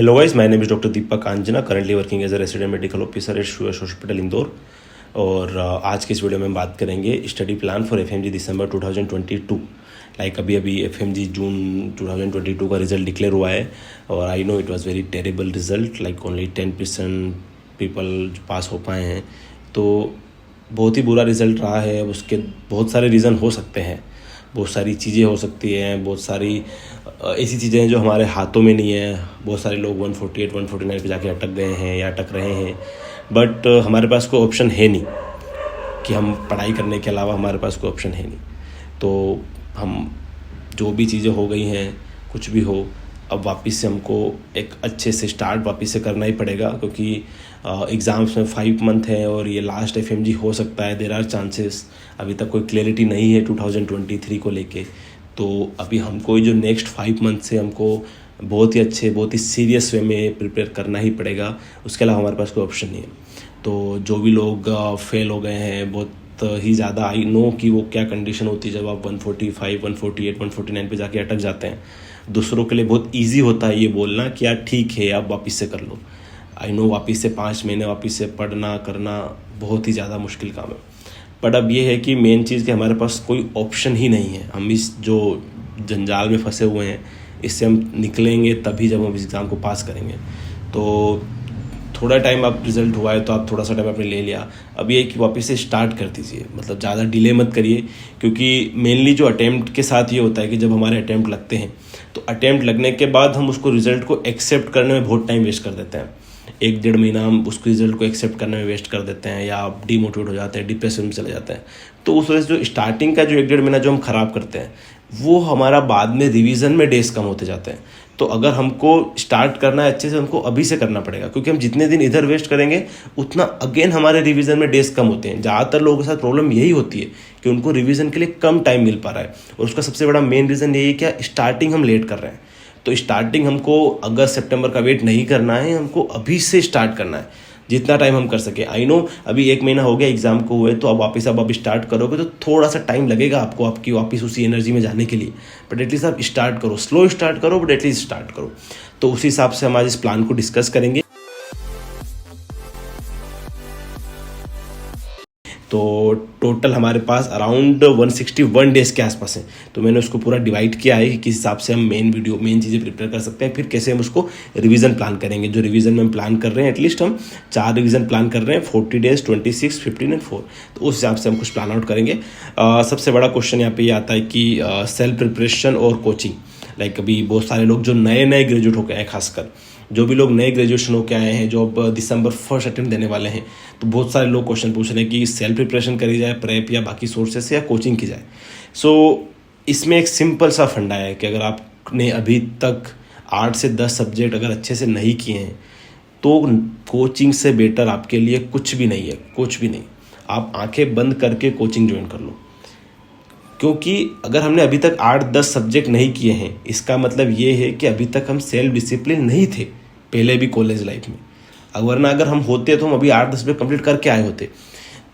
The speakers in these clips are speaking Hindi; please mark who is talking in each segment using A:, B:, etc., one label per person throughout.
A: Hello guys, my name is Dr. Deepak Anjana, currently working as a resident medical officer at Suyash Hospital Indore. और आज के इस वीडियो में हम बात करेंगे स्टडी प्लान फॉर एफएमजी दिसंबर 2022। अभी एफएमजी जून 2022 का रिजल्ट डिक्लेयर हुआ है और I know it was very terrible result, like only 10% people पास हो पाए हैं। तो बहुत ही बुरा रिजल्ट रहा है। उसके बहुत सारे रीज़न हो सकते हैं, बहुत सारी चीज़ें हो सकती हैं, बहुत सारी ऐसी चीज़ें हैं जो हमारे हाथों में नहीं है। बहुत सारे लोग 148 149 पे जाके अटक गए हैं या अटक रहे हैं, बट हमारे पास कोई ऑप्शन है नहीं कि हम पढ़ाई करने के अलावा हमारे पास कोई ऑप्शन है नहीं। तो हम जो भी चीज़ें हो गई हैं, कुछ भी हो, अब वापस से हमको एक अच्छे से स्टार्ट वापस से करना ही पड़ेगा, क्योंकि एग्ज़ाम्स में 5 मंथ है और ये लास्ट एफएमजी हो सकता है। There are chances. अभी तक कोई क्लैरिटी नहीं है 2023 को लेके। तो अभी हमको जो नेक्स्ट 5 मंथ से हमको बहुत ही अच्छे, बहुत ही सीरियस वे में प्रिपेयर करना ही पड़ेगा। उसके अलावा हमारे पास कोई ऑप्शन नहीं है। तो जो भी लोग फेल हो गए हैं, बहुत ही ज़्यादा आई नो कि वो क्या कंडीशन होती है जब आप 145 148 149 पे जाके अटक जाते हैं। दूसरों के लिए बहुत इजी होता है ये बोलना कि यार ठीक है, आप वापस से कर लो। आई नो वापस से 5 महीने वापस से पढ़ना करना बहुत ही ज़्यादा मुश्किल काम है। बट अब ये है कि मेन चीज़ कि हमारे पास कोई ऑप्शन ही नहीं है। हम इस जो जंजाल में फंसे हुए हैं, इससे हम निकलेंगे तभी जब हम इस एग्ज़ाम को पास करेंगे। तो थोड़ा टाइम आप रिज़ल्ट हुआ है तो आप थोड़ा सा टाइम आपने ले लिया। अब ये कि वापस से स्टार्ट कर दीजिए, मतलब ज़्यादा डिले मत करिए, क्योंकि मेनली जो अटैम्प्ट के साथ ये होता है कि जब हमारे अटैम्प्ट लगते हैं तो अटैम्प्ट लगने के बाद हम उसको रिज़ल्ट को एक्सेप्ट करने में बहुत टाइम वेस्ट कर देते हैं। 1-1.5 महीना हम उसको रिज़ल्ट को एक्सेप्ट करने में वेस्ट कर देते हैं, या आप डीमोटिवेट हो जाते हैं, डिप्रेशन में चले जाते हैं। तो उस वजह से जो स्टार्टिंग का जो 1-1.5 महीना जो हम ख़राब करते हैं, वो हमारा बाद में रिवीजन में डेज कम होते जाते हैं। तो अगर हमको स्टार्ट करना है अच्छे से, हमको अभी से करना पड़ेगा, क्योंकि हम जितने दिन इधर वेस्ट करेंगे उतना अगेन हमारे रिवीजन में डेज कम होते हैं। ज़्यादातर लोगों के साथ प्रॉब्लम यही होती है कि उनको रिवीजन के लिए कम टाइम मिल पा रहा है, और उसका सबसे बड़ा मेन रीज़न यही है कि स्टार्टिंग हम लेट कर रहे हैं। तो स्टार्टिंग हमको अगस्त सितंबर का वेट नहीं करना है, हमको अभी से स्टार्ट करना है जितना टाइम हम कर सके। आई नो अभी 1 महीना हो गया एग्जाम को हुए, तो अब वापस आप स्टार्ट करोगे तो थोड़ा सा टाइम लगेगा आपको आपकी वापस उसी एनर्जी में जाने के लिए। बट एटलीस्ट आप स्टार्ट करो, स्लो स्टार्ट करो, बट एटलीस्ट स्टार्ट करो। तो उसी हिसाब से हम आज इस प्लान को डिस्कस करेंगे। तो टोटल हमारे पास अराउंड 161 डेज़ के आसपास है। तो मैंने उसको पूरा डिवाइड किया है कि किस हिसाब से हम मेन चीज़ें प्रिपेयर कर सकते हैं, फिर कैसे हम उसको रिवीजन प्लान करेंगे। जो रिवीजन में हम प्लान कर रहे हैं, एटलीस्ट हम 4 रिवीजन प्लान कर रहे हैं, 40 डेज, 26, 15 एंड 4। तो उस हिसाब से हम कुछ प्लान आउट करेंगे। सबसे बड़ा क्वेश्चन यहाँ पे ये आता है कि सेल्फ प्रिपरेशन और कोचिंग। लाइक अभी बहुत सारे लोग जो नए ग्रेजुएट हो गए हैं, खासकर जो भी लोग नए ग्रेजुएशन होकर आए हैं, जो अब दिसंबर 1 अटेम्प्ट देने वाले हैं, तो बहुत सारे लोग क्वेश्चन पूछ रहे हैं कि सेल्फ प्रिपरेशन करी जाए, प्रेप या बाकी सोर्सेस से, या कोचिंग की जाए। सो इसमें एक सिंपल सा फंडा है कि अगर आपने अभी तक 8 से 10 सब्जेक्ट अगर अच्छे से नहीं किए हैं, तो कोचिंग से बेटर आपके लिए कुछ भी नहीं है, कुछ भी नहीं। आप आंखें बंद करके कोचिंग ज्वाइन कर लो, क्योंकि अगर हमने अभी तक 8-10 सब्जेक्ट नहीं किए हैं, इसका मतलब ये है कि अभी तक हम सेल्फ डिसिप्लिन नहीं थे पहले भी कॉलेज लाइफ में। वरना अगर हम होते तो हम अभी 8-10 सब्जेक्ट कंप्लीट करके आए होते।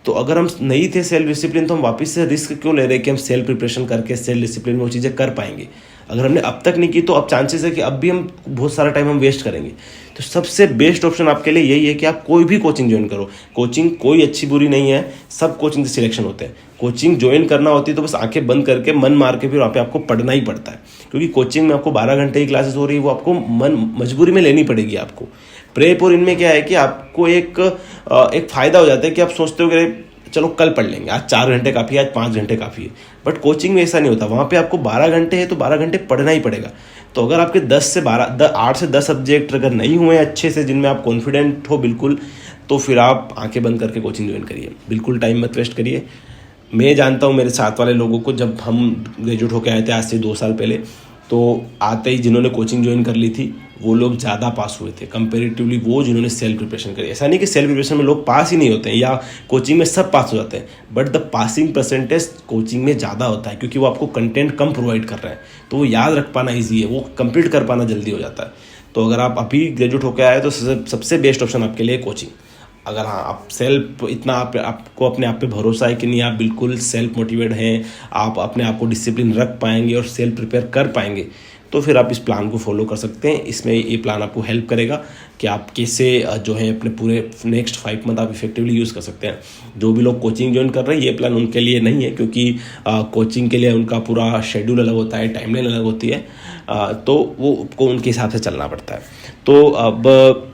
A: तो अगर हम नहीं थे सेल्फ डिसिप्लिन, तो हम वापस से रिस्क क्यों ले रहे हैं कि हम सेल्फ प्रिपरेशन करके सेल्फ डिसिप्लिन में वो चीज़ें कर पाएंगे। अगर हमने अब तक नहीं की तो अब चांसेस है कि अब भी हम बहुत सारा टाइम हम वेस्ट करेंगे। तो सबसे बेस्ट ऑप्शन आपके लिए यही है कि आप कोई भी कोचिंग ज्वाइन करो। कोचिंग कोई अच्छी बुरी नहीं है, सब कोचिंग से सिलेक्शन होते हैं। कोचिंग ज्वाइन करना होती है तो बस आंखें बंद करके मन मार के फिर वहाँ पे आपको पढ़ना ही पड़ता है, क्योंकि कोचिंग में आपको 12 घंटे की क्लासेस हो रही है, वो आपको मजबूरी में लेनी पड़ेगी आपको। प्रेप और इनमें क्या है कि आपको एक फ़ायदा हो जाता है कि आप सोचते हो कि चलो कल पढ़ लेंगे, आज 4 घंटे काफ़ी है, आज 5 घंटे काफ़ी है। बट कोचिंग में ऐसा नहीं होता, वहाँ पे आपको 12 घंटे है तो 12 घंटे पढ़ना ही पड़ेगा। तो अगर आपके 8 से 10 सब्जेक्ट अगर नहीं हुए अच्छे से, जिनमें आप कॉन्फिडेंट हो बिल्कुल, तो फिर आप आंखें बंद करके कोचिंग ज्वाइन करिए। बिल्कुल टाइम मत वेस्ट करिए। मैं जानता हूँ मेरे साथ वाले लोगों को, जब हम ग्रेजुएट होकर आए थे आज से 2 साल पहले, तो आते ही जिन्होंने कोचिंग ज्वाइन कर ली थी वो लोग ज़्यादा पास हुए थे कंपेरेटिवली वो जिन्होंने सेल्फ प्रिपरेशन करी। ऐसा नहीं कि सेल्फ प्रिपरेशन में लोग पास ही नहीं होते हैं या कोचिंग में सब पास हो जाते हैं, but the passing percentage coaching में ज़्यादा होता है, क्योंकि वो आपको कंटेंट कम प्रोवाइड कर रहे हैं, तो वो याद रख पाना ईजी है, वो कंप्लीट कर पाना जल्दी हो जाता है। तो अगर आप अभी ग्रेजुएट होकर आए तो सबसे बेस्ट ऑप्शन आपके लिए कोचिंग। अगर हाँ आप सेल्फ इतना आपको अपने आप पे भरोसा है कि नहीं, आप बिल्कुल सेल्फ मोटिवेट हैं, आप अपने आप को डिसिप्लिन रख पाएंगे और सेल्फ प्रिपेयर कर पाएंगे, तो फिर आप इस प्लान को फॉलो कर सकते हैं। इसमें ये प्लान आपको हेल्प करेगा कि आप कैसे जो है अपने पूरे नेक्स्ट 5 मंथ आप इफेक्टिवली यूज़ कर सकते हैं। जो भी लोग कोचिंग ज्वाइन कर रहे हैं, ये प्लान उनके लिए नहीं है, क्योंकि कोचिंग के लिए उनका पूरा शेड्यूल अलग होता है, टाइमलाइन अलग होती है, तो वो को उनके हिसाब से चलना पड़ता है। तो अब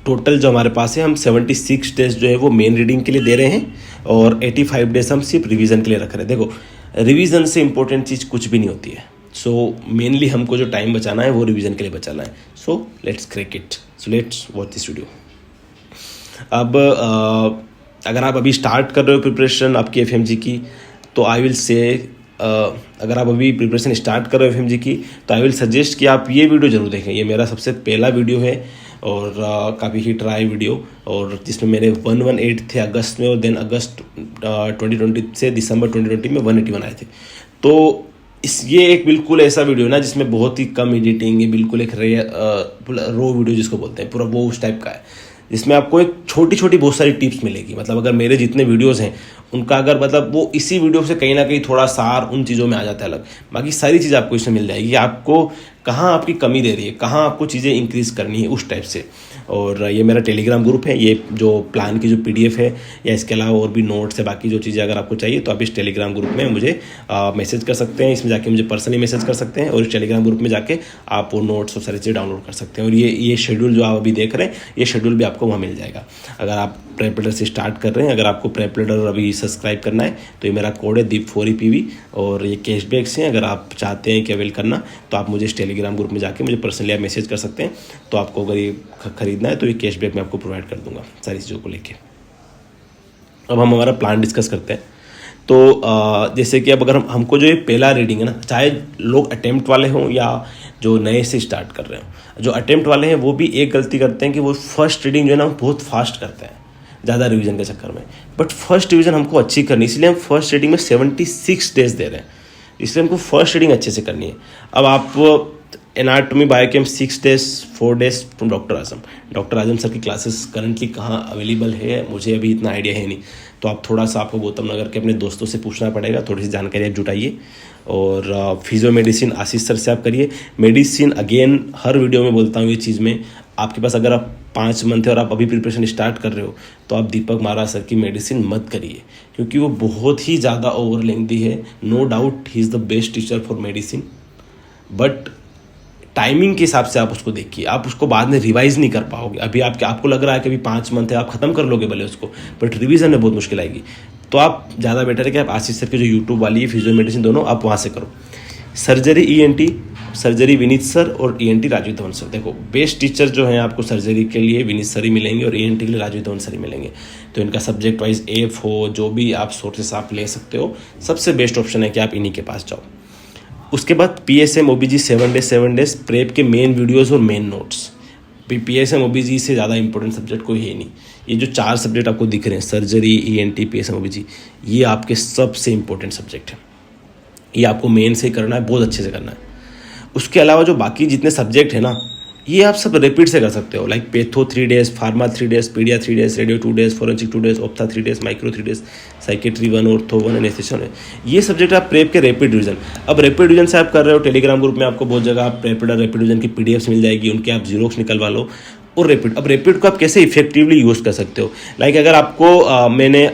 A: टोटल जो हमारे पास है, हम 76 डेज जो है वो मेन रीडिंग के लिए दे रहे हैं और 85 डेज हम सिर्फ रिवीजन के लिए रख रहे हैं। देखो, रिवीजन से इंपॉर्टेंट चीज़ कुछ भी नहीं होती है। सो मेनली हमको जो टाइम बचाना है वो रिवीजन के लिए बचाना है। So let's crack it, so let's watch this video. अब अगर आप अभी स्टार्ट कर रहे हो प्रिपरेशन आपकी एफएमजी की, तो आई विल से अगर आप अभी प्रिपरेशन स्टार्ट कर रहे हो एफएमजी की, तो आई विल सजेस्ट कि आप ये वीडियो जरूर देखें। ये मेरा सबसे पहला वीडियो है और काफ़ी हिट रहा है वीडियो, और जिसमें मेरे 118 थे अगस्त में, और देन अगस्त 2020 से दिसंबर 2020 में 181 आए थे। तो ये एक बिल्कुल ऐसा वीडियो है ना जिसमें बहुत ही कम एडिटिंग है, बिल्कुल एक रो वीडियो जिसको बोलते हैं, पूरा वो उस टाइप का है, जिसमें आपको एक छोटी छोटी बहुत सारी टिप्स मिलेगी। मतलब अगर मेरे जितने वीडियोस हैं उनका अगर मतलब वो इसी वीडियो से कहीं ना कहीं थोड़ा सार उन चीज़ों में आ जाता है अलग, बाकी सारी चीज़ आपको इसमें मिल जाएगी। आपको कहाँ आपकी कमी दे रही है, कहाँ आपको चीज़ें इंक्रीज़ करनी है, उस टाइप से। और ये मेरा टेलीग्राम ग्रुप है, ये जो प्लान की जो PDF है या इसके अलावा और भी नोट्स है, बाकी जो चीज़ें अगर आपको चाहिए तो आप इस टेलीग्राम ग्रुप में मुझे मैसेज कर सकते हैं। इसमें जाके मुझे पर्सनली मैसेज कर सकते हैं और इस टेलीग्राम ग्रुप में जाके आप वो नोट्स और सारी चीज़ें डाउनलोड कर सकते हैं। और ये शेड्यूल जो आप अभी देख रहे हैं, ये शेड्यूल भी आपको वहाँ मिल जाएगा। अगर आप प्रेप लीडर से स्टार्ट कर रहे हैं, अगर आपको प्रेप लीडर अभी सब्सक्राइब करना है, तो ये मेरा कोड है दीप4EPV और ये कैशबैक्स हैं। अगर आप चाहते हैं कि अवेल करना, तो आप मुझे इस टेलीग्राम ग्रुप में जाके मुझे पर्सनली आप मैसेज कर सकते हैं। तो आपको अगर ये खरीदना है तो ये कैशबैक मैं आपको प्रोवाइड कर दूंगा सारी चीज़ों को लेके। अब हम हमारा प्लान डिस्कस करते हैं। तो जैसे कि अब अगर हमको जो ये पहला रीडिंग है ना, चाहे लोग अटेम्प्ट वाले हों या जो नए से स्टार्ट कर रहे हों, जो अटेम्प्ट वाले हैं वो भी एक गलती करते हैं कि वो फर्स्ट रीडिंग जो है ना बहुत फास्ट करते हैं ज़्यादा रिवीजन के चक्कर में। बट फर्स्ट रिवीजन हमको अच्छी करनी, इसलिए हम फर्स्ट रीडिंग में 76 डेज दे रहे हैं, इसलिए हमको फर्स्ट रीडिंग अच्छे से करनी है। अब आप anatomy biochem 6 days 4 days from doctor Azam sir की क्लासेस करंटली कहाँ अवेलेबल है मुझे अभी इतना आइडिया है नहीं, तो आप थोड़ा सा आपको गौतम नगर के अपने दोस्तों से पूछना पड़ेगा, थोड़ी सी जानकारी आप जुटाइए। और फिजियो मेडिसिन आशीष सर से आप करिए। मेडिसिन अगेन हर वीडियो में बोलता हूँ ये चीज़ में, आपके पास अगर आप 5 मंथ है और आप अभी प्रिपरेशन स्टार्ट कर रहे हो, तो आप दीपक महाराज सर की मेडिसिन मत करिए, क्योंकि वो बहुत ही ज़्यादा ओवर लेंथी है। No doubt he is the best teacher for medicine, but timing के हिसाब से आप उसको देखिए, आप उसको बाद में रिवाइज नहीं कर पाओगे। अभी आपको लग रहा है कि अभी 5 मंथ है, आप खत्म कर लोगे भले उसको, बट रिवीजन में बहुत मुश्किल आएगी। तो आप ज़्यादा बेटर है कि आप आशीष सर की जो यूट्यूब वाली है फिजियो मेडिसिन दोनों आप वहाँ से करो। Surgery ENT surgery Vineet sir और ENT राजीव धवन सर। देखो बेस्ट टीचर जो हैं आपको सर्जरी के लिए विनीत सर ही मिलेंगे और ENT के लिए राजीव धवन सर ही मिलेंगे। तो इनका सब्जेक्ट वाइज एफ हो, जो भी आप सोर्सेस आप ले सकते हो, सबसे बेस्ट ऑप्शन है कि आप इन्हीं के पास जाओ। उसके बाद PSM OBG 7 डेज प्रेप के मेन वीडियोज़ और मेन नोट्स। PSM OBG से ज़्यादा इंपॉर्टेंट सब्जेक्ट कोई है नहीं। ये जो 4 सब्जेक्ट आपको दिख रहे हैं, सर्जरी ENT PSM OBG, ये आपके सबसे इंपॉर्टेंट सब्जेक्ट हैं। ये आपको मेन से करना है, बहुत अच्छे से करना है। उसके अलावा जो बाकी जितने सब्जेक्ट है ना, ये आप सब रिपीट से कर सकते हो। Like patho 3 days, pharma 3 days, pedia 3 days, radio 2 days, forensic 2 days, ophtha 3 days, micro 3 days, psychiatry 1, ortho 1, anaesthesia 1। ये सब्जेक्ट आप प्रेप के रैपिड रिवीजन। अब रैपिड रिवीजन से आप कर रहे हो, टेलीग्राम ग्रुप में आपको बहुत जगह आप रैपिड रिवीजन की PDFs मिल जाएगी, उनके आप जीरोक्स निकलवा लो। और रैपिड, अब रैपिड को आप कैसे इफेक्टिवली यूज़ कर सकते हो। लाइक अगर आपको मैंने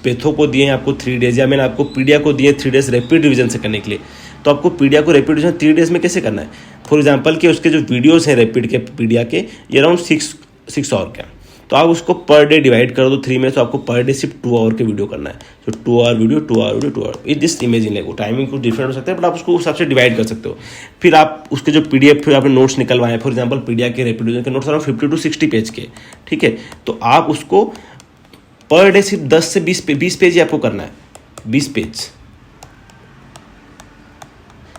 A: पेथो को दिए हैं आपको 3 डेज, या मैंने आपको पीडिया को दिए 3 डेज रैपिड रिवीजन से करने के लिए, तो आपको पीडिया को रैपिड रिवीजन 3 डेज में कैसे करना है। फॉर एग्जांपल कि उसके जो वीडियोस हैं रैपिड के पीडिया के, ये अराउंड 6 आवर के, तो आप उसको पर डे डिवाइड कर दो 3 में, तो आपको पर डे सिर्फ 2 आवर के वीडियो करना है। तो 2 hour video, 2 hour video, 2 hour. It just imagine like, timing कुछ डिफरेंट हो सकता है, बट आप उसको उस हिसाब से डिवाइड कर सकते हो। फिर आप उसके जो PDF फिर आपने नोट्स निकलवाए, फॉर एग्जाम्पल पीडिया के रैपिड रिवीजन के नोट्स अराउंड 50 to 60 पेज के, ठीक है। तो आप उसको पर डे सिर्फ 10 से 20 पेज ही आपको करना है, 20 पेज,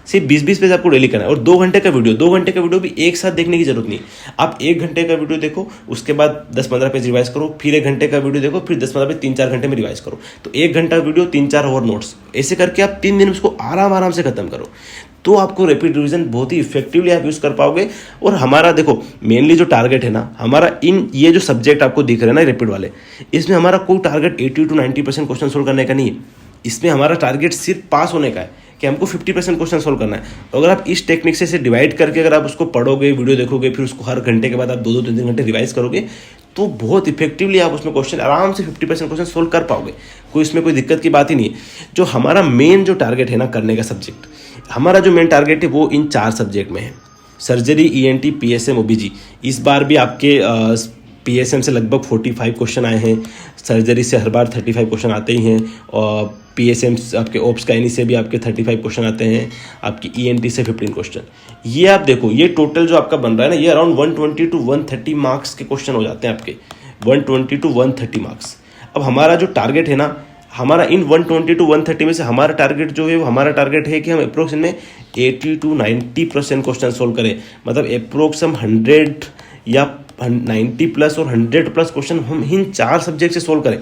A: सिर्फ 20 पेज आपको डेली करना है। और 2 घंटे का वीडियो भी एक साथ देखने की जरूरत नहीं। आप 1 घंटे का वीडियो देखो, उसके बाद 10-15 पेज रिवाइज करो, फिर 1 घंटे का वीडियो देखो, फिर 10-15 पेज 3-4 घंटे में रिवाइज करो। तो 1 घंटा वीडियो, 3-4 और नोट्स, ऐसे करके आप 3 दिन उसको आराम से खत्म करो, तो आपको रैपिड रिवीजन बहुत ही इफेक्टिवली आप यूज़ कर पाओगे। और हमारा देखो मेनली जो टारगेट है ना हमारा, ये जो सब्जेक्ट आपको दिख रहे हैं ना रैपिड वाले, इसमें हमारा कोई टारगेट 80 to 90% क्वेश्चन सोल्व करने का नहीं है। इसमें हमारा टारगेट सिर्फ पास होने का है, कि हमको 50% क्वेश्चन सोल्व करना है। तो अगर आप इस टेक्निक से इसे डिवाइड करके अगर आप उसको पढ़ोगे, वीडियो देखोगे, फिर उसको हर घंटे के बाद आप 2-2 3-3 घंटे रिवाइज करोगे, तो बहुत इफेक्टिवली आप उसमें क्वेश्चन आराम से 50% क्वेश्चन सोल्व कर पाओगे। इसमें कोई दिक्कत की बात ही नहीं है। जो हमारा मेन जो टारगेट है ना करने का सब्जेक्ट, हमारा जो मेन टारगेट है वो इन 4 सब्जेक्ट में है, सर्जरी, ENT, PSM, OBG। इस बार भी आपके PSM से लगभग 45 क्वेश्चन आए हैं, सर्जरी से हर बार 35 क्वेश्चन आते ही हैं, और PSM आपके ओप्स गायनी से भी आपके 35 क्वेश्चन आते हैं, आपकी ENT से 15 क्वेश्चन। ये आप देखो, ये टोटल जो आपका बन रहा है ना, ये अराउंड 120 to 130 मार्क्स के क्वेश्चन हो जाते हैं आपके, 120 to 130 मार्क्स। अब हमारा जो टारगेट है ना, हमारा इन 120 to 130 में से हमारा टारगेट जो है वो हमारा टारगेट है कि हम अप्रोक्स इनमें 80 to 90% क्वेश्चन सोल्व करें। मतलब अप्रोक्स हम 100 या 90 प्लस और 100 प्लस क्वेश्चन हम इन 4 सब्जेक्ट से सोल्व करें।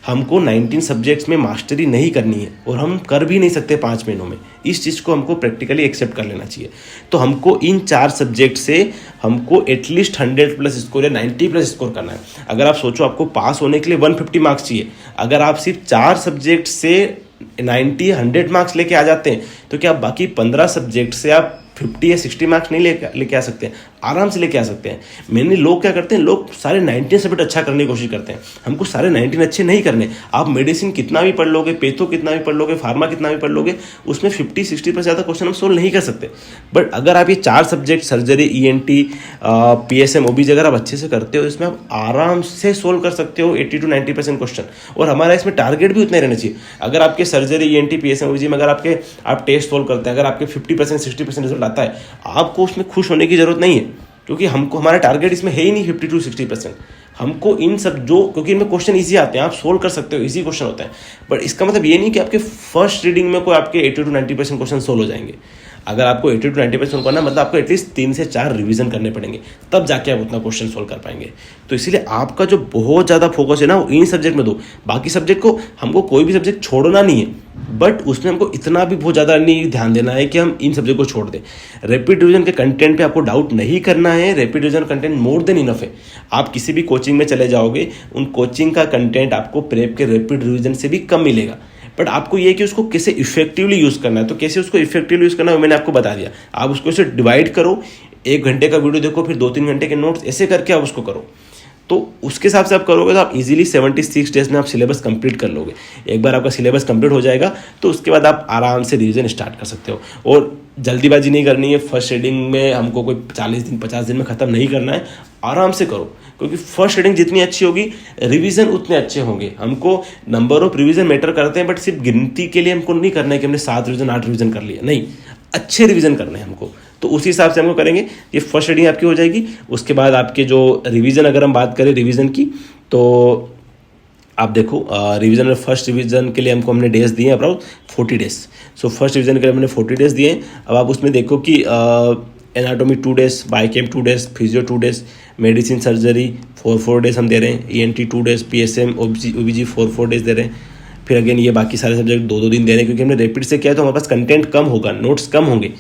A: हमको 19 सब्जेक्ट्स में मास्टरी नहीं करनी है, और हम कर भी नहीं सकते 5 महीनों में। इस चीज़ को हमको प्रैक्टिकली एक्सेप्ट कर लेना चाहिए। तो हमको इन 4 सब्जेक्ट से हमको एटलीस्ट 100 प्लस स्कोर या 90 प्लस स्कोर करना है। अगर आप सोचो आपको पास होने के लिए 150 मार्क्स चाहिए, अगर आप सिर्फ 4 सब्जेक्ट से 90-100 मार्क्स लेके आ जाते हैं, तो क्या आप बाकी 15 सब्जेक्ट से आप 50 या 60 मार्क्स नहीं लेके आ सकते हैं? आराम से लेके आ सकते हैं। मैंने लोग क्या करते हैं, लोग सारे 19 सब्जेक्ट अच्छा करने की कोशिश करते हैं। हमको सारे 19 अच्छे नहीं करने। आप मेडिसिन कितना भी पढ़ लोगे, पेथो कितना भी पढ़ लोगे, फार्मा कितना भी पढ़ लोगे, उसमें 50-60 पर ज़्यादा क्वेश्चन हम सोल्व नहीं कर सकते। बट अगर आप ये 4 subject surgery, ENT, PSM, OBG अगर आप अच्छे से करते हो, इसमें आप आराम से सोल्व कर सकते हो 80 to 90% क्वेश्चन। और हमारा इसमें टारगेट भी उतना ही रहना चाहिए। अगर आपके सर्जरी, ENT, PSM, OBG में अगर आप टेस्ट सोल्व करते हैं, अगर आपके 50% 60% रिजल्ट आता है, आपको उसमें खुश होने की जरूरत नहीं है, क्योंकि हमको हमारा टारगेट इसमें है ही नहीं 50 to 60%। हमको इन सब जो, क्योंकि इनमें क्वेश्चन इजी आते हैं, आप सोल्व कर सकते हो, इजी क्वेश्चन होता है। बट इसका मतलब ये नहीं कि आपके फर्स्ट रीडिंग में कोई आपके 80 to 90% क्वेश्चन सोल्व हो जाएंगे। अगर आपको 80 to 90% करना, मतलब आपको एटलीस्ट 3 से 4 रिवीजन करने पड़ेंगे, तब जाके आप उतना क्वेश्चन सोल्व कर पाएंगे। तो इसीलिए आपका जो बहुत ज़्यादा फोकस है ना, वो इन सब्जेक्ट में दो। बाकी सब्जेक्ट को हमको कोई भी सब्जेक्ट छोड़ना नहीं है, बट उसमें हमको इतना भी बहुत ज़्यादा नहीं ध्यान देना है कि हम इन सब्जेक्ट को छोड़ दें। रैपिड रिवीजन के कंटेंट पे आपको डाउट नहीं करना है। Rapid revision content more than enough है। आप किसी भी कोचिंग में चले जाओगे, उन कोचिंग का कंटेंट आपको प्रेप के रैपिड रिवीजन से भी कम मिलेगा। बट आपको ये कि उसको कैसे इफेक्टिवली यूज़ करना है, तो कैसे उसको इफेक्टिवली यूज़ करना है मैंने आपको बता दिया। आप उसको ऐसे डिवाइड करो, 1 घंटे का वीडियो देखो, फिर 2-3 घंटे के नोट्स, ऐसे करके आप उसको करो। तो उसके हिसाब से आप करोगे तो आप इजीली 76 डेज में आप सिलेबस कंप्लीट कर लोगे। एक बार आपका सिलेबस कंप्लीट हो जाएगा तो उसके बाद आप आराम से रिवीजन स्टार्ट कर सकते हो। और जल्दीबाजी नहीं करनी है। फर्स्ट रीडिंग में हमको कोई 40 दिन 50 दिन में ख़त्म नहीं करना है। आराम से करो, क्योंकि फर्स्ट रीडिंग जितनी अच्छी होगी रिवीजन उतने अच्छे होंगे। हमको नंबर ऑफ रिवीजन मैटर करते हैं, बट सिर्फ गिनती के लिए हमको नहीं करना है कि हमने 7 रिवीजन 8 रिवीजन कर लिया। नहीं, अच्छे रिवीजन करने हैं हमको। तो उसी हिसाब से हमको करेंगे। ये फर्स्ट रीडिंग आपकी हो जाएगी। उसके बाद आपके जो रिवीजन, अगर हम बात करें रिवीजन की, तो आप देखो रिवीजन में फर्स्ट रिवीजन के लिए हमने डेज दिए हैं around 40 days. So first revision के लिए हमने 40 डेज दिए हैं। अब आप उसमें देखो कि anatomy 2 days, biochem 2 days, physio 2 days, medicine surgery 4 days हम दे रहे हैं, ENT 2 days, PSM OBG 4 days दे रहे हैं। फिर अगेन ये बाकी सारे सब्जेक्ट 2-2 दिन दे रहे हैं, क्योंकि हमने रैपिड से किया है तो हमारे पास कंटेंट कम होगा, नोट्स कम होंगे,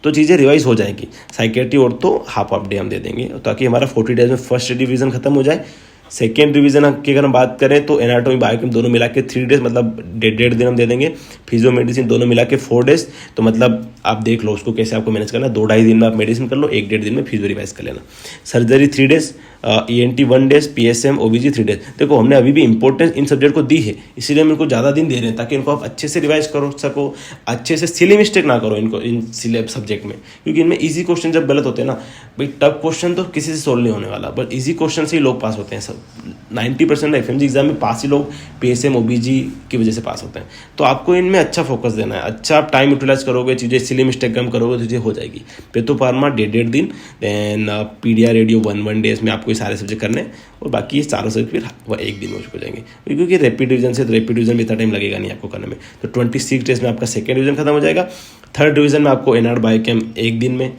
A: तो चीज़ें रिवाइज हो जाएगी। साइकेट्री और तो हाफ डे हम दे देंगे, ताकि हमारा 40 डेज में फर्स्ट रिवीजन खत्म हो जाए। सेकेंड रिवीजन की अगर हम बात करें तो एनाटॉमी बायोकेम दोनों मिला के 3 डेज, मतलब 1.5 दिन हम दे देंगे। फिजियो मेडिसिन दोनों मिला के 4 डेज। तो मतलब आप देख लो उसको कैसे आपको मैनेज करना है। 2-2.5 दिन में आप मेडिसिन कर लो, 1-1.5 दिन में फिजियो रिवाइज कर लेना। Surgery 3 days, ENT 1 days, PSM OBG 3 days. देखो हमने अभी भी इंपॉर्टेंस इन सब्जेक्ट को दी है, इसीलिए हम इनको ज़्यादा दिन दे रहे हैं, ताकि इनको आप अच्छे से रिवाइज करो सको, अच्छे से सिली मिस्टेक ना करो इनको इन सिलेब सब्जेक्ट में। क्योंकि इनमें ईजी क्वेश्चन जब गलत होते हैं ना भाई, टफ क्वेश्चन तो किसी से सोल्व नहीं होने वाला, बट ईजी क्वेश्चन से ही लोग पास होते हैं। सब 90% FMG एग्जाम में पास ही लोग PSM OBG की वजह से पास होते हैं। तो आपको इनमें अच्छा फोकस देना है। अच्छा आप टाइम यूटिलाइज करोगे, चीज़ें सिली मिस्टेक कम करोगे तो चीज़ें हो जाएगी। पेथो फार्मा 1.5 दिन, देन पीडिया रेडियो 1 डेज में आपको ये सारे सब्जेक्ट करने हैं, और बाकी ये चारों सब्जेक्ट फिर वह 1 दिन में हो जाएंगे। क्योंकि रैपिड रिवीजन से, तो रैपिड रिवीजन में इतना टाइम लगेगा नहीं आपको करने में। तो 26 डेज में आपका सेकेंड रिवीजन खत्म हो जाएगा। थर्ड रिवीजन में आपको एनआर बायोकेम 1 दिन में,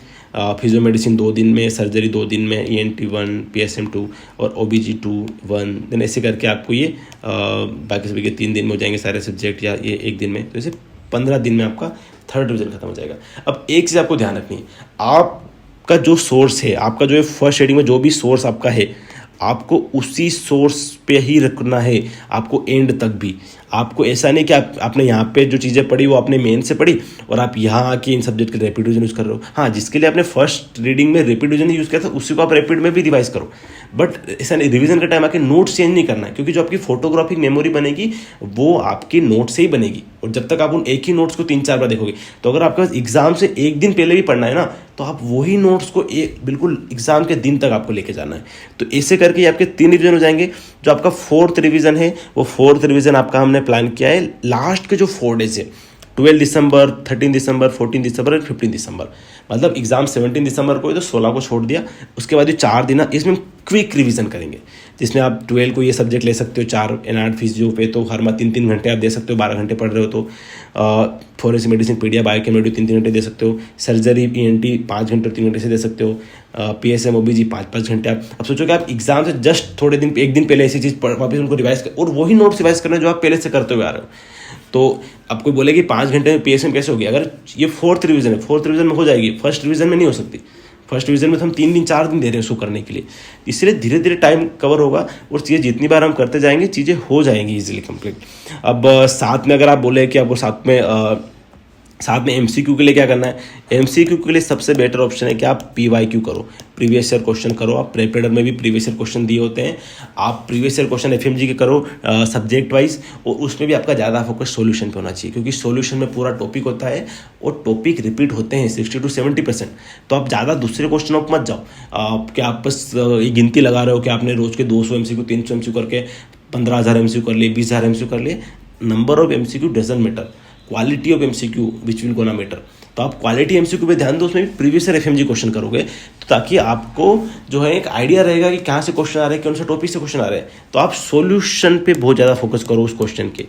A: फिजियो मेडिसिन 2 दिन में, सर्जरी 2 दिन में, ENT 1, PSM 2 और OBG 2 1। देन ऐसे करके आपको ये बाकी सभी के 3 दिन में हो जाएंगे सारे सब्जेक्ट, या ये 1 दिन में। तो ऐसे 15 दिन में आपका थर्ड रिवीजन खत्म हो जाएगा। अब एक चीज़ आपको ध्यान रखनी है, आपका जो सोर्स है, आपका जो है फर्स्ट रीडिंग में जो भी सोर्स आपका है, आपको उसी सोर्स पे ही रखना है। आपको एंड तक भी आपको ऐसा नहीं कि आपने यहाँ पे जो चीज़ें पढ़ी वो आपने मेन से पढ़ी और आप यहाँ आके इन सब्जेक्ट के रैपिड रिवीजन यूज़ कर रहे हो। हाँ, जिसके लिए आपने फर्स्ट रीडिंग में रैपिड रिवीजन यूज़ किया था उसी को आप रैपिड में भी रिवाइज करो, बट ऐसा नहीं रिवीजन के टाइम आके नोट्स चेंज नहीं करना है, क्योंकि जो आपकी फोटोग्राफिक मेमोरी बनेगी वो आपकी नोट से ही बनेगी। और जब तक आप उन एक ही नोट्स को 3-4 बार देखोगे, तो अगर आपके पास एग्जाम से एक दिन पहले भी पढ़ना है ना, तो आप वही नोट्स को बिल्कुल एग्जाम के दिन तक आपको लेके जाना है। तो ऐसे करके ये आपके 3 रिवीजन हो जाएंगे। जो आपका 4th रिवीजन है वो 4th रिवीजन आपका हमने प्लान किया है लास्ट के जो 4 डेज है, 12 दिसंबर, 13 दिसंबर, 14 दिसंबर और 15 दिसंबर। मतलब एग्जाम 17 दिसंबर को है तो 16 को छोड़ दिया। उसके बाद ये 4 दिन इसमें क्विक रिवीजन करेंगे, जिसमें आप 12 को ये सब्जेक्ट ले सकते हो 4 एनआर्ट फिजियो पे, तो हर 3-3 घंटे आप दे सकते हो, 12 घंटे पढ़ रहे हो तो। फॉरेंसिक मेडिसिन, पीडिया, बायोकेमिस्ट्री 3-3 घंटे दे सकते हो। सर्जरी, ENT 5 घंटे और 3 घंटे से दे सकते हो। PSM OBG 5-5 घंटे। आप सोचो कि आप एग्जाम से जस्ट थोड़े दिन, एक दिन पहले ऐसी चीज़ वापस उनको रिवाइज कर, और वही नोट्स रिवाइज करना जो आप पहले से करते हुए आ रहे हो। तो अब कोई बोले कि 5 घंटे में PSM कैसे होगी? अगर ये 4th रिवीजन है, 4th रिवीजन में हो जाएगी, फर्स्ट रिवीजन में नहीं हो सकती। फर्स्ट डिवीजन में तो हम 3 दिन 4 दिन दे रहे हैं उसको करने के लिए, इसलिए धीरे धीरे टाइम कवर होगा और चीज़ें जितनी बार हम करते जाएंगे चीज़ें हो जाएंगी इजीली कंप्लीट। अब साथ में अगर आप बोले कि आपको साथ में MCQ के लिए क्या करना है, MCQ के लिए सबसे बेटर ऑप्शन है कि आप PYQ करो, प्रीवियस ईयर क्वेश्चन करो। आप प्रेपेडर में भी प्रीवियस ईयर क्वेश्चन दिए होते हैं, आप प्रीवियस ईयर क्वेश्चन FMG के करो सब्जेक्ट वाइज, और उसमें भी आपका ज़्यादा फोकस सॉल्यूशन पे होना चाहिए, क्योंकि सॉल्यूशन में पूरा टॉपिक होता है और टॉपिक रिपीट होते हैं 60 to 70%। तो आप ज़्यादा दूसरे क्वेश्चन आप मत जाओ कि आप बस ये गिनती लगा रहे हो कि आपने रोज़ के 200 MCQ 300 MCQ करके 15,000 MCQ कर लिए, 20,000 MCQ कर लिए। Number of MCQ doesn't matter, quality of MCQ which will gonna matter. तो आप क्वालिटी MCQ पे ध्यान दो, उसमें भी प्रीवियस ईयर FMG क्वेश्चन करोगे तो ताकि आपको जो है एक आइडिया रहेगा कि कहाँ से क्वेश्चन आ रहे हैं, कौन से टॉपिक से क्वेश्चन आ रहे हैं। तो आप सॉल्यूशन पे बहुत ज़्यादा फोकस करो उस क्वेश्चन के,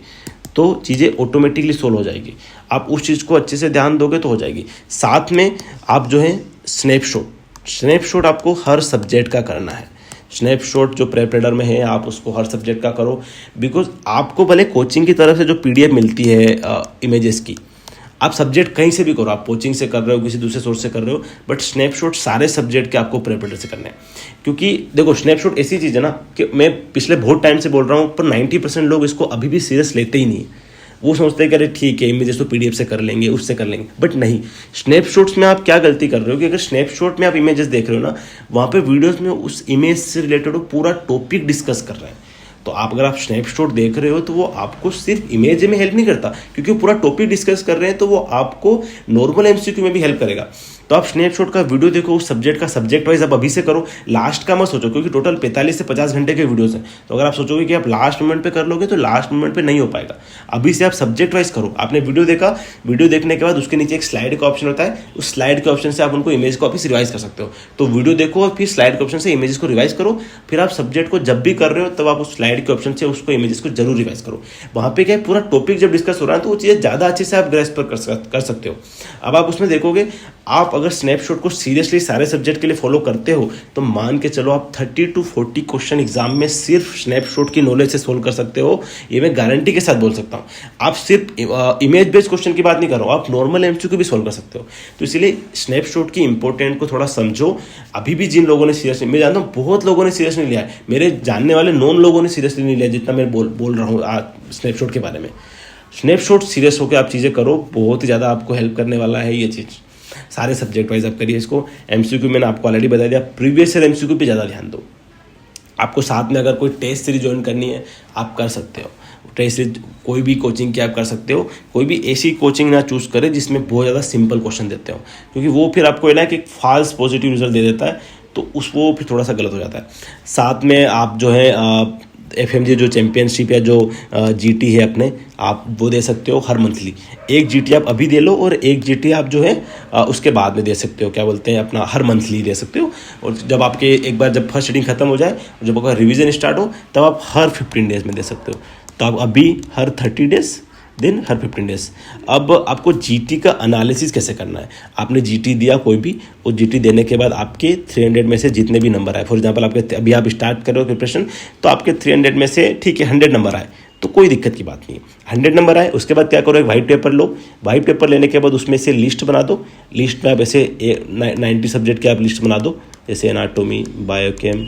A: तो चीज़ें ऑटोमेटिकली सोल्व हो जाएगी। आप उस चीज़ को अच्छे से ध्यान दोगे तो हो जाएगी। साथ में आप जो है स्नैपशॉट आपको हर सब्जेक्ट का करना है। स्नैपशॉट जो प्रेपेडर में है आप उसको हर सब्जेक्ट का करो, बिकॉज आपको भले कोचिंग की तरफ से जो PDF मिलती है इमेजेस की, आप सब्जेक्ट कहीं से भी करो, आप कोचिंग से कर रहे हो, किसी दूसरे सोर्स से कर रहे हो, बट स्नैपशॉट सारे सब्जेक्ट के आपको प्रेपेडर से करने हैं। क्योंकि देखो स्नैपशॉट ऐसी चीज़ है ना कि मैं पिछले बहुत टाइम से बोल रहा हूँ, पर 90% लोग इसको अभी भी सीरियस लेते ही नहीं है। वो सोचते हैं कि अरे ठीक है इमेजेस तो PDF से कर लेंगे, उससे कर लेंगे, बट नहीं। स्नैपशॉट्स में आप क्या गलती कर रहे हो कि अगर स्नैपशॉट में आप इमेजेस देख रहे हो ना, वहाँ पे वीडियोस में उस इमेज से रिलेटेड पूरा टॉपिक डिस्कस कर रहे हैं। तो आप अगर आप स्नैपशॉट देख रहे हो तो वो आपको सिर्फ इमेज में हेल्प नहीं करता, क्योंकि वो पूरा टॉपिक डिस्कस कर रहे हैं, तो वो आपको नॉर्मल MCQ में भी हेल्प करेगा। तो आप स्नैपशॉट का वीडियो देखो, उस सब्जेक्ट का सब्जेक्ट वाइज आप अभी से करो, लास्ट का मत सोचो, क्योंकि टोटल 45 से 50 घंटे के वीडियोस हैं। तो अगर आप सोचोगे कि आप लास्ट मोमेंट पे कर लोगे तो लास्ट मोमेंट पे नहीं हो पाएगा। अभी से आप सब्जेक्ट वाइज करो। आपने वीडियो देखा, वीडियो देखने के बाद उसके नीचे एक स्लाइड का ऑप्शन होता है, उस स्लाइड के ऑप्शन से आप उनको इमेज को वापस रिवाइज कर सकते हो। तो वीडियो देखो और फिर स्लाइड के ऑप्शन से इमेजेस को रिवाइज करो। फिर आप सब्जेक्ट को जब भी कर रहे हो तब आप उस स्लाइड के ऑप्शन से उसको इमेजेस को जरूर रिवाइज करो। वहाँ पे क्या है, पूरा टॉपिक जब डिस्कस हो रहा है तो वो चीज़ें ज़्यादा अच्छे से आप ग्रेस्प कर सकते हो। अब आप उसमें देखोगे, आप अगर स्नैपशॉट को सीरियसली सारे सब्जेक्ट के लिए फॉलो करते हो तो मान के चलो आप 30 to 40 क्वेश्चन एग्जाम में सिर्फ स्नैपशॉट की नॉलेज से सोल्व कर सकते हो। ये मैं गारंटी के साथ बोल सकता हूँ। आप सिर्फ इमेज बेस्ड क्वेश्चन की बात नहीं कर रहा हूँ, आप नॉर्मल MCQ भी सोल्व कर सकते हो। तो इसलिए स्नैपशॉट की इंपॉर्टेंट को थोड़ा समझो। अभी भी जिन लोगों ने सीरियसली, मैं जानता हूँ बहुत लोगों ने सीरियस नहीं लिया है, मेरे जानने वाले नॉन लोगों ने सीरियसली नहीं लिया जितना मैं बोल रहा हूँ स्नैपशॉट के बारे में। स्नैपशॉट सीरियस होकर आप चीज़ें करो, बहुत ही ज़्यादा आपको हेल्प करने वाला है ये चीज़। सारे सब्जेक्ट वाइज आप करिए इसको। MCQ मैंने आपको ऑलरेडी बता दिया, प्रीवियस ईयर MCQ पे ज़्यादा ध्यान दो। आपको साथ में अगर कोई टेस्ट सीरीज ज्वाइन करनी है आप कर सकते हो, टेस्ट सीरीज कोई भी कोचिंग की आप कर सकते हो। कोई भी ऐसी कोचिंग ना चूज़ करें जिसमें बहुत ज़्यादा सिंपल क्वेश्चन देते हो, क्योंकि वो फिर आपको है ना कि फॉल्स पॉजिटिव रिजल्ट दे देता है, तो वो फिर थोड़ा सा गलत हो जाता है। साथ में आप जो है FMG जो चैम्पियनशिप या जो GT है अपने, आप वो दे सकते हो हर मंथली। एक GT आप अभी दे लो और एक GT आप जो है उसके बाद में दे सकते हो, क्या बोलते हैं अपना, हर मंथली दे सकते हो। और जब आपके एक बार जब फर्स्ट रीडिंग खत्म हो जाए, जब आपका रिवीजन स्टार्ट हो, तब आप हर 15 डेज में दे सकते हो। तो आप अभी हर 30 डेज, देन हर 15 डेज। अब आपको GT का एनालिसिस कैसे करना है, आपने GT दिया कोई भी, और GT देने के बाद आपके 300 में से जितने भी नंबर आए, फॉर एग्जांपल आपके अभी आप स्टार्ट कर रहे हो प्रिपरेशन, तो आपके 300 में से ठीक है 100 नंबर आए तो कोई दिक्कत की बात नहीं है। 100 नंबर आए, उसके बाद क्या करो, एक वाइट पेपर लो। वाइट पेपर लेने के बाद उसमें से लिस्ट बना दो। लिस्ट में आप ऐसे 90 सब्जेक्ट की आप लिस्ट बना दो, जैसे एनाटोमी, बायोकेम,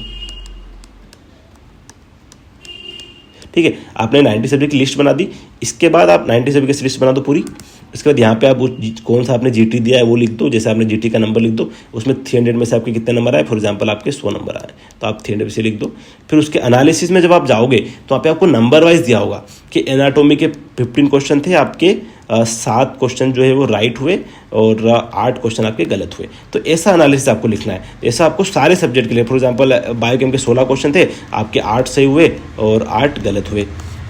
A: ठीक है, आपने 90 सब्जेक्ट की लिस्ट बना दी, इसके बाद आप 90 सब्जेक्ट की लिस्ट बना दो पूरी। इसके बाद यहाँ पे आप कौन सा आपने जीटी दिया है वो लिख दो, जैसे आपने जीटी का नंबर लिख दो, उसमें 300 में से आपके कितने नंबर आए, फॉर एग्जांपल आपके 100 नंबर आए तो आप 300 से लिख दो। फिर उसके एनालिसिस में जब आप जाओगे तो वहाँ पे आपको नंबर वाइज दिया होगा कि एनाटोमी के 15 क्वेश्चन थे, आपके 7 क्वेश्चन जो है वो राइट हुए और 8 क्वेश्चन आपके गलत हुए। तो ऐसा एनालिसिस आपको लिखना है, ऐसा आपको सारे सब्जेक्ट के लिए, फॉर एग्जांपल बायोकेम के 16 क्वेश्चन थे, आपके 8 सही हुए और 8 गलत हुए,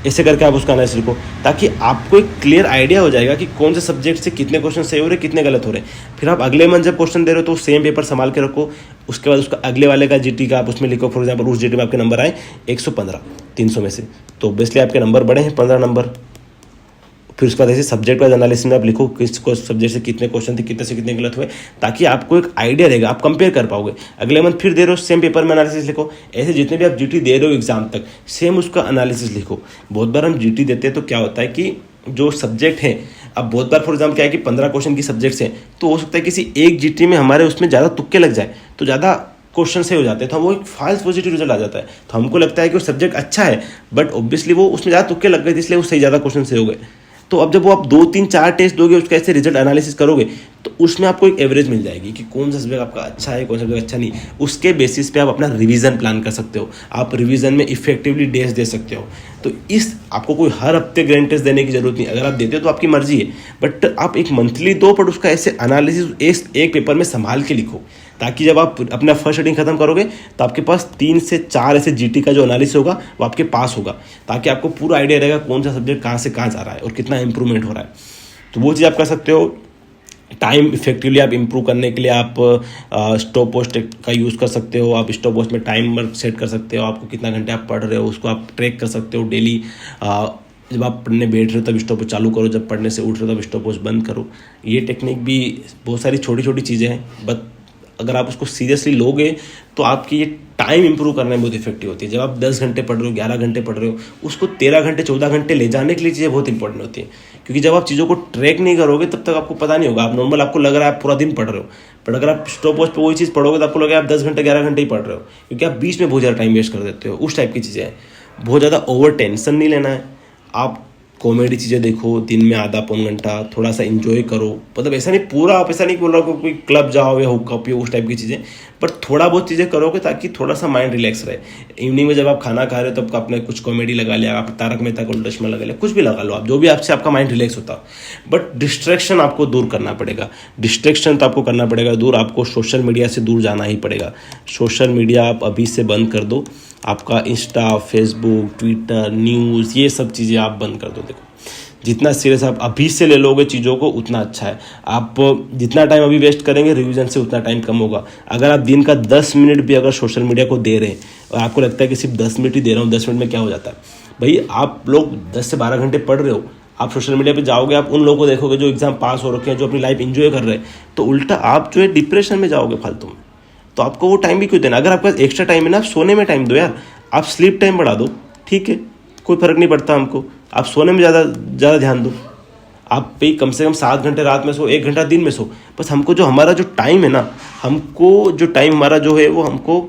A: ऐसे करके आप उसका एनालिसिस लिखो, ताकि आपको एक क्लियर आइडिया हो जाएगा कि कौन से सब्जेक्ट से कितने क्वेश्चन सही हो रहे, कितने गलत हो रहे। फिर आप अगले मंथ जब क्वेश्चन दे रहे हो तो सेम पेपर संभाल के रखो, उसके बाद उसका अगले वाले का जीटी का आप उसमें लिखो। फॉर एग्जांपल उस जीटी में आपके नंबर आए 115 300 में से, तो ऑब्वियसली आपके नंबर बढ़े हैं 15 नंबर। फिर उसके बाद ऐसे सब्जेक्ट वाइज एनालिसिस में आप लिखो किस सब्जेक्ट से कितने क्वेश्चन थे, कितने से कितने गलत हुए, ताकि आपको एक आइडिया रहेगा, आप कंपेयर कर पाओगे। अगले मंथ फिर दे रहे हो सेम पेपर में एनालिसिस लिखो। ऐसे जितने भी आप जीटी दे रहे हो एग्जाम तक सेम उसका एनालिसिस लिखो। बहुत बार हम जीटी देते हैं तो क्या होता है कि जो सब्जेक्ट है, अब बहुत बार फॉर एग्जाम्पल क्या है कि 15 क्वेश्चन की सब्जेक्ट्स हैं, तो हो सकता है किसी एक जीटी में हमारे उसमें ज़्यादा तुक्के लग जाए तो ज़्यादा क्वेश्चन से हो जाते हैं, तो वो एक फॉल्स पॉजिटिव रिजल्ट आ जाता है। तो हमको लगता है कि वो सब्जेक्ट अच्छा है, बट ऑब्वियसली वो उसमें ज़्यादा तुक्के लग गए थे, इसलिए वो सही ज़्यादा क्वेश्चन से हो गए। तो अब जब वो आप 2 3 4 टेस्ट दोगे, उसका ऐसे रिजल्ट एनालिसिस करोगे, तो उसमें आपको एक एवरेज मिल जाएगी कि कौन सा सब्जेक्ट आपका अच्छा है, कौन सा सब्जेक्ट अच्छा नहीं। उसके बेसिस पे आप अपना रिवीजन प्लान कर सकते हो, आप रिवीजन में इफेक्टिवली डेज दे सकते हो। तो इस आपको कोई हर हफ्ते ग्रैंड टेस्ट देने की जरूरत नहीं, अगर आप देते हो तो आपकी मर्जी है, बट आप एक मंथली दो, पर उसका ऐसे एनालिसिस एक पेपर में संभाल के लिखो, ताकि जब आप अपना फर्स्ट रीडिंग खत्म करोगे तो आपके पास 3 से 4 ऐसे जीटी का जो एनालिसिस होगा वो आपके पास होगा, ताकि आपको पूरा आइडिया रहेगा कौन सा सब्जेक्ट कहाँ से कहाँ जा रहा है और कितना इंप्रूवमेंट हो रहा है। तो वो चीज़ आप कर सकते हो। टाइम इफेक्टिवली आप इंप्रूव करने के लिए आप स्टॉप वॉच का यूज़ कर सकते हो। आप स्टॉप वॉच में टाइमर सेट कर सकते हो, आपको कितना घंटे आप पढ़ रहे हो उसको आप ट्रैक कर सकते हो डेली। जब आप पढ़ने बैठ रहे हो तब स्टॉप वॉच चालू करो, जब पढ़ने से उठ रहे हो तब स्टॉप वॉच बंद करो। ये टेक्निक भी बहुत सारी छोटी छोटी चीज़ें हैं, बट अगर आप उसको सीरियसली लोगे तो आपकी ये टाइम इंप्रूव करने में बहुत इफेक्टिव होती है। जब आप 10 घंटे पढ़ रहे हो, 11 घंटे पढ़ रहे हो, उसको 13 घंटे 14 घंटे ले जाने के लिए चीज़ें बहुत इंपॉर्टेंट होती हैं, क्योंकि जब आप चीज़ों को ट्रैक नहीं करोगे तब तक आपको पता नहीं होगा। आप नॉर्मल आपको लग रहा है आप पूरा दिन पढ़ रहे हो, बट अगर आप स्टॉप वॉच पे वही चीज़ पढ़ोगे तो आपको लगेगा आप 10 घंटे 11 घंटे ही पढ़ रहे हो, क्योंकि आप बीच में बहुत ज़्यादा टाइम वेस्ट कर देते हो। उस टाइप की चीज़ें हैं, बहुत ज़्यादा ओवर टेंशन नहीं लेना है। आप कॉमेडी चीज़ें देखो, दिन में आधा पौन घंटा थोड़ा सा एंजॉय करो, मतलब ऐसा नहीं पूरा, आप ऐसा नहीं बोल रहा कोई क्लब जाओ या हुक्का पियो उस टाइप की चीज़ें, बट थोड़ा बहुत चीज़ें करोगे ताकि थोड़ा सा माइंड रिलैक्स रहे। इवनिंग में जब आप खाना खा रहे हो तब आपने कुछ कॉमेडी लगा लिया, आप तारक मेहता का उल्टा चश्मा लगा लिया, कुछ भी लगा लो आप, जो भी आपसे आपका माइंड रिलैक्स होता। बट डिस्ट्रैक्शन आपको दूर करना पड़ेगा, डिस्ट्रैक्शन तो आपको करना पड़ेगा दूर। आपको सोशल मीडिया से दूर जाना ही पड़ेगा। सोशल मीडिया आप अभी से बंद कर दो, आपका इंस्टा, फेसबुक, ट्विटर, न्यूज़, ये सब चीज़ें आप बंद कर दो। देखो जितना सीरियस आप अभी से ले लोगे चीज़ों को उतना अच्छा है। आप जितना टाइम अभी वेस्ट करेंगे रिवीजन से उतना टाइम कम होगा। अगर आप दिन का 10 मिनट भी अगर सोशल मीडिया को दे रहे हैं और आपको लगता है कि सिर्फ 10 मिनट ही दे रहा हूँ, 10 मिनट में क्या हो जाता है भाई, आप लोग 10 से 12 घंटे पढ़ रहे हो, आप सोशल मीडिया पे जाओगे, आप उन लोगों को देखोगे जो एग्जाम पास हो रखे हैं, जो अपनी लाइफ एंजॉय कर रहे हैं, तो उल्टा आप जो है डिप्रेशन में जाओगे फालतू में। तो आपको वो टाइम भी क्यों देना। अगर आपके पास एक्स्ट्रा टाइम है ना, आप सोने में टाइम दो यार, आप स्लीप टाइम बढ़ा दो, ठीक है, कोई फर्क नहीं पड़ता हमको। आप सोने में ज़्यादा ध्यान दो। आप पे कम से कम 7 घंटे रात में सो, 1 घंटा दिन में सो। बस हमको जो हमारा जो टाइम है ना, हमको जो टाइम हमारा जो है वो हमको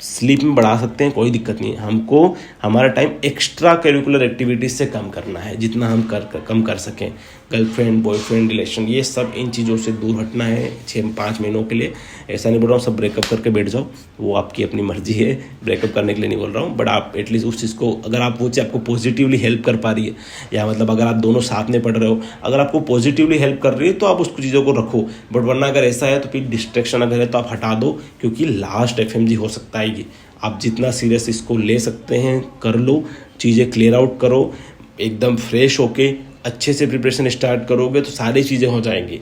A: स्लीप में बढ़ा सकते हैं, कोई दिक्कत नहीं है। हमको हमारा टाइम एक्स्ट्रा करिकुलर एक्टिविटीज़ से कम करना है, जितना हम कम कर सकें। गर्लफ्रेंड, बॉयफ्रेंड, रिलेशन, ये सब इन चीज़ों से दूर हटना है 6-5 महीनों के लिए। ऐसा नहीं बोल रहा हूँ सब ब्रेकअप करके बैठ जाओ, वो आपकी अपनी मर्जी है, ब्रेकअप करने के लिए नहीं बोल रहा हूँ, बट आप एटलीस्ट उस चीज़ को, अगर आप वो चीज़ आपको पॉजिटिवली हेल्प कर पा रही है, या मतलब अगर आप दोनों साथ में पढ़ रहे हो, अगर आपको पॉजिटिवली हेल्प कर रही है तो आप उस चीज़ों को रखो। बट वरना अगर ऐसा है तो फिर डिस्ट्रैक्शन अगर है तो आप हटा दो, क्योंकि लास्ट FMG हो सकता है ये। आप जितना सीरियस इसको ले सकते हैं कर लो, चीज़ें क्लियर आउट करो, एकदम फ्रेश होके अच्छे से प्रिपरेशन स्टार्ट करोगे तो सारी चीज़ें हो जाएंगी।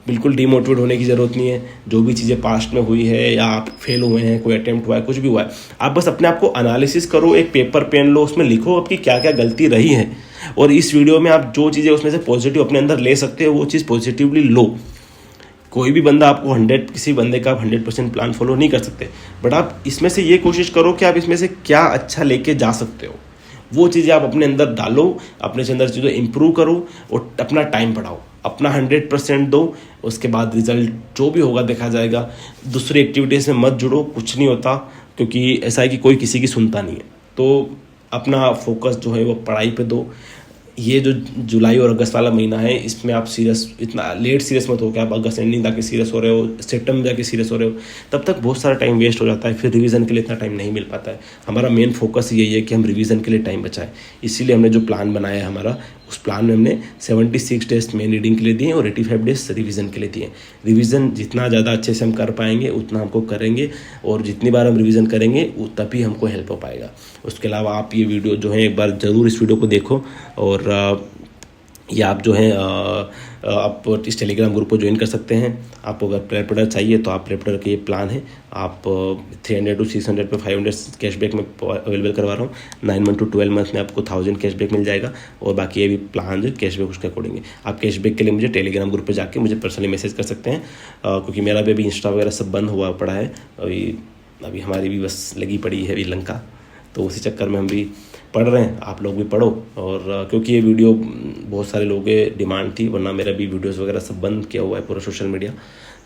A: बिल्कुल डीमोटिवेट होने की ज़रूरत नहीं है। जो भी चीज़ें पास्ट में हुई है या आप फेल हुए हैं, कोई अटेम्प्ट हुआ है, कुछ भी हुआ है, आप बस अपने आप को एनालिसिस करो, एक पेपर पेन लो, उसमें लिखो आपकी क्या क्या गलती रही है, और इस वीडियो में आप जो चीज़ें उसमें से पॉजिटिव अपने अंदर ले सकते हो वो चीज़ पॉजिटिवली लो। कोई भी बंदा आपको किसी बंदे का आप 100% प्लान फॉलो नहीं कर सकते, बट आप इसमें से ये कोशिश करो कि आप इसमें से क्या अच्छा लेके जा सकते हो, वो चीज़ें आप अपने अंदर डालो, अपने अंदर चीज़ें इंप्रूव करो और अपना टाइम बढ़ाओ, अपना 100% दो। उसके बाद रिजल्ट जो भी होगा देखा जाएगा। दूसरी एक्टिविटीज़ में मत जुड़ो, कुछ नहीं होता, क्योंकि ऐसा है कि कोई किसी की सुनता नहीं है। तो अपना फोकस जो है वो पढ़ाई पे दो। ये जो जुलाई और अगस्त वाला महीना है इसमें आप सीरियस इतना लेट सीरियस मत हो कि आप अगस्त एंडिंग जाके सीरियस हो रहे हो, सितंबर जाके सीरियस हो रहे हो, तब तक बहुत सारा टाइम वेस्ट हो जाता है, फिर रिवीजन के लिए इतना टाइम नहीं मिल पाता है। हमारा मेन फोकस यही है कि हम रिवीजन के लिए टाइम बचाएं। इसीलिए हमने जो प्लान बनाया है हमारा, उस प्लान में हमने 76 डेज मेन रीडिंग के लिए दिए और 85 डेज रिवीजन के लिए दिए। रिवीजन जितना ज़्यादा अच्छे से हम कर पाएंगे उतना हमको करेंगे, और जितनी बार हम रिवीजन करेंगे तभी हमको हेल्प हो पाएगा। उसके अलावा आप ये वीडियो जो है एक बार ज़रूर इस वीडियो को देखो, और ये आप जो है आप इस टेलीग्राम ग्रुप को ज्वाइन कर सकते हैं। आपको अगर प्रेपरेटर चाहिए तो आप प्रेपरेटर के ये प्लान है, आप 300 to 600 पे 500 कैशबैक में अवेलेबल करवा रहा हूँ। 9 month to 12 month में आपको 1000 कैशबैक मिल जाएगा, और बाकी ये भी प्लान जो कैशबैक उसके अकॉर्डिंग है। आप कैशबैक के लिए मुझे टेलीग्राम ग्रुप पे जाके मुझे पर्सनली मैसेज कर सकते हैं, क्योंकि मेरा भी अभी इंस्टा वगैरह सब बंद हुआ पड़ा है। अभी हमारी भी बस लगी पड़ी है अभी लंका, तो उसी चक्कर में हम भी पढ़ रहे हैं। आप लोग भी पढ़ो, और क्योंकि ये वीडियो बहुत सारे लोगों के डिमांड थी, वरना मेरा भी वीडियोस वगैरह सब बंद किया हुआ है पूरा सोशल मीडिया।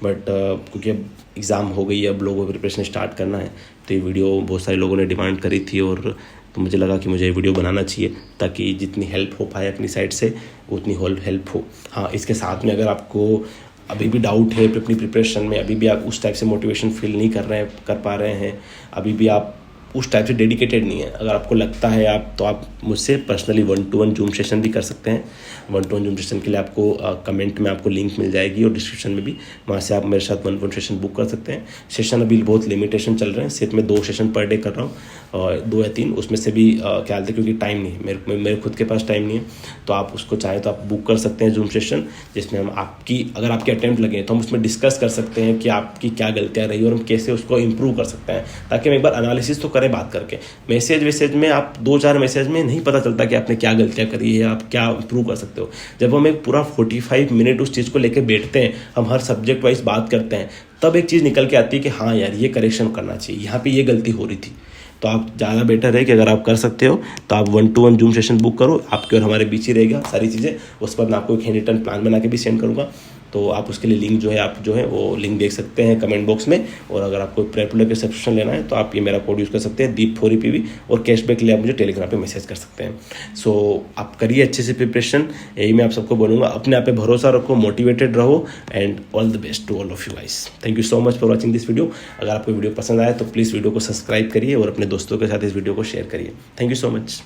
A: बट क्योंकि अब एग्ज़ाम हो गई है, अब लोगों को प्रिपरेशन स्टार्ट करना है, तो ये वीडियो बहुत सारे लोगों ने डिमांड करी थी, और तो मुझे लगा कि मुझे ये वीडियो बनाना चाहिए ताकि जितनी हेल्प हो पाए अपनी साइड से उतनी हेल्प हो। हाँ, इसके साथ में अगर आपको अभी भी डाउट है अपनी प्रिपरेशन में, अभी भी आप उस टाइप से मोटिवेशन फील नहीं कर पा रहे हैं, अभी भी आप उस टाइप से डेडिकेटेड नहीं है, अगर आपको लगता है तो आप मुझसे पर्सनली 1-to-1 जूम सेशन भी कर सकते हैं। 1-to-1 जूम सेशन के लिए आपको कमेंट में आपको लिंक मिल जाएगी, और डिस्क्रिप्शन में भी, वहाँ से आप मेरे साथ 1-to-1 सेशन बुक कर सकते हैं। सेशन अभी बहुत लिमिटेशन चल रहे हैं, सिर्फ मैं 2 सेशन पर डे कर रहा हूँ, और 2 या 3, उसमें से भी क्या हालत है, क्योंकि टाइम नहीं है मेरे खुद के पास टाइम नहीं है। तो आप उसको चाहें तो आप बुक कर सकते हैं जूम सेशन, जिसमें हम अगर आपके अटैम्प्ट लगे तो हम उसमें डिस्कस कर सकते हैं कि आपकी क्या गलतियाँ रही और हम कैसे उसको इम्प्रूव कर सकते हैं, ताकि हम एक बार एनालिसिस तो करें बात करके। मैसेज में आप 2-4 मैसेज में नहीं पता चलता कि आपने क्या गलतियां करी है, आप क्या इंप्रूव कर सकते हो। जब हम एक पूरा 45 मिनट उस चीज़ को लेकर बैठते हैं, हम हर सब्जेक्ट वाइज बात करते हैं, तब एक चीज़ निकल के आती है कि हाँ यार ये करेक्शन करना चाहिए, यहाँ पे ये गलती हो रही थी। तो आप ज़्यादा बेटर है कि अगर आप कर सकते हो तो आप 1-to-1 जूम सेशन बुक करो, आपके और हमारे बीच ही रहेगा सारी चीज़ें। उस पर मैं आपको एक हैंड रिटन प्लान बना के भी सेंड करूँगा, तो आप उसके लिए लिंक जो है वो लिंक देख सकते हैं कमेंट बॉक्स में। और अगर आपको प्रेपरेटर के सब्सक्रिप्शन लेना है तो आप ये मेरा कोड यूज़ कर सकते हैं दीप4EPV, और कैशबैक के लिए आप मुझे टेलीग्राम पे मैसेज कर सकते हैं। सो आप करिए अच्छे से प्रिपरेशन, यही मैं आप सबको बोलूँगा। अपने आप पे भरोसा रखो, मोटिवेटेड रहो, and all the best to all of you guys. Thank you so much for watching this video. अगर आपको वीडियो पसंद आया तो प्लीज़ वीडियो को सब्सक्राइब करिए और अपने दोस्तों के साथ इस वीडियो को शेयर करिए। Thank you so much.